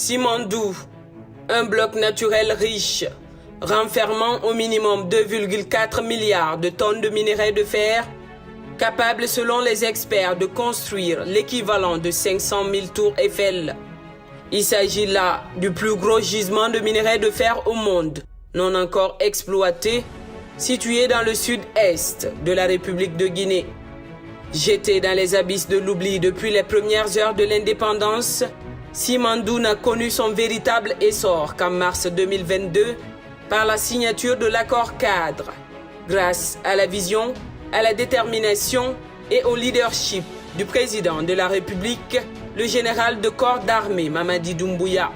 Simandou, un bloc naturel riche, renfermant au minimum 2,4 milliards de tonnes de minerai de fer, capable selon les experts de construire l'équivalent de 500 000 tours Eiffel. Il s'agit là du plus gros gisement de minerai de fer au monde, non encore exploité, situé dans le sud-est de la République de Guinée. Jeté dans les abysses de l'oubli depuis les premières heures de l'indépendance, Simandou n'a connu son véritable essor qu'en mars 2022 par la signature de l'accord cadre, grâce à la vision, à la détermination et au leadership du président de la République, le général de corps d'armée Mamadi Doumbouya.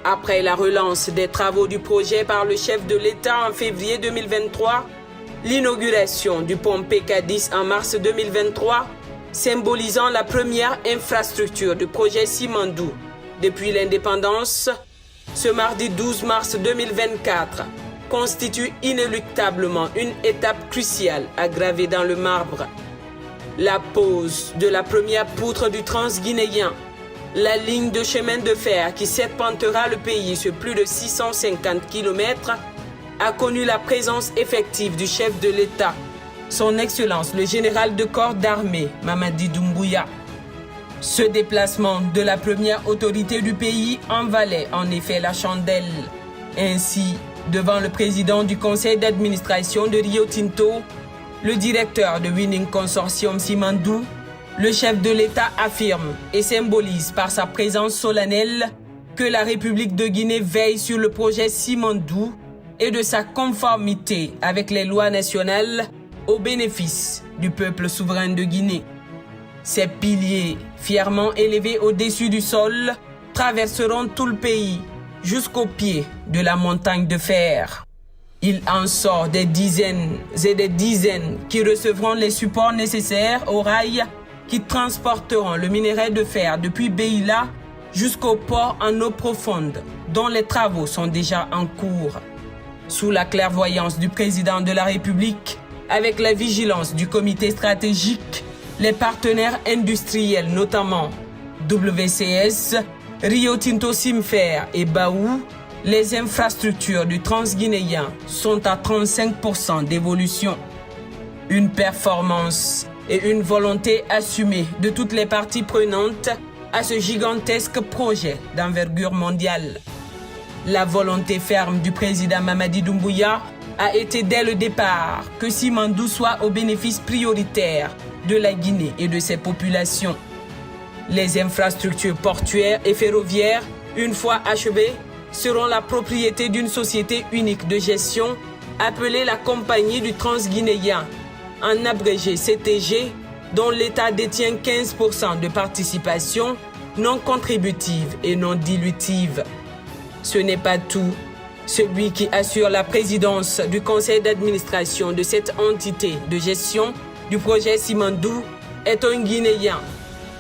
Après la relance des travaux du projet par le chef de l'État en février 2023, l'inauguration du pont PK10 en mars 2023, symbolisant la première infrastructure du projet Simandou depuis l'indépendance, ce mardi 12 mars 2024 constitue inéluctablement une étape cruciale à graver dans le marbre. La pose de la première poutre du transguinéen, la ligne de chemin de fer qui serpentera le pays sur plus de 650 km, a connu la présence effective du chef de l'État, son Excellence le général de corps d'armée Mamadi Doumbouya. Ce déplacement de la première autorité du pays en valait en effet la chandelle. Ainsi, devant le président du conseil d'administration de Rio Tinto, le directeur de Winning Consortium Simandou, le chef de l'État affirme et symbolise par sa présence solennelle que la République de Guinée veille sur le projet Simandou et de sa conformité avec les lois nationales au bénéfice du peuple souverain de Guinée. Ces piliers, fièrement élevés au-dessus du sol, traverseront tout le pays jusqu'au pied de la montagne de fer. Il en sort des dizaines et des dizaines qui recevront les supports nécessaires aux rails qui transporteront le minerai de fer depuis Beila jusqu'au port en eau profonde, dont les travaux sont déjà en cours. Sous la clairvoyance du président de la République, avec la vigilance du comité stratégique, les partenaires industriels notamment WCS, Rio Tinto Simfer et Baou, les infrastructures du transguinéen sont à 35% d'évolution. Une performance et une volonté assumée de toutes les parties prenantes à ce gigantesque projet d'envergure mondiale. La volonté ferme du président Mamadi Doumbouya a été dès le départ que Simandou soit au bénéfice prioritaire de la Guinée et de ses populations. Les infrastructures portuaires et ferroviaires, une fois achevées, seront la propriété d'une société unique de gestion appelée la Compagnie du Transguinéen, en abrégé CTG, dont l'État détient 15% de participation non contributive et non dilutive. Ce n'est pas tout. Celui qui assure la présidence du conseil d'administration de cette entité de gestion du projet Simandou est un Guinéen.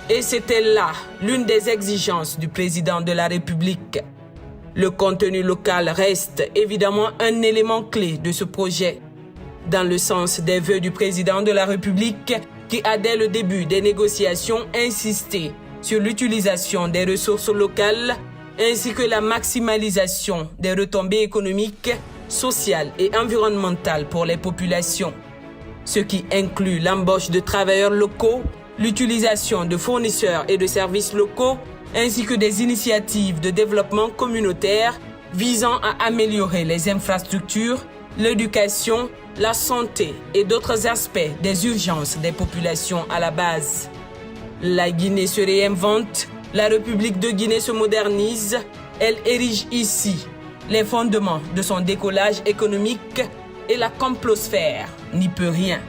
Et c'était là l'une des exigences du président de la République. Le contenu local reste évidemment un élément clé de ce projet. Dans le sens des vœux du président de la République qui a dès le début des négociations insisté sur l'utilisation des ressources locales ainsi que la maximalisation des retombées économiques, sociales et environnementales pour les populations. Ce qui inclut l'embauche de travailleurs locaux, l'utilisation de fournisseurs et de services locaux, ainsi que des initiatives de développement communautaire visant à améliorer les infrastructures, l'éducation, la santé et d'autres aspects des urgences des populations à la base. La Guinée se réinvente, la République de Guinée se modernise, elle érige ici les fondements de son décollage économique et la complosphère n'y peut rien.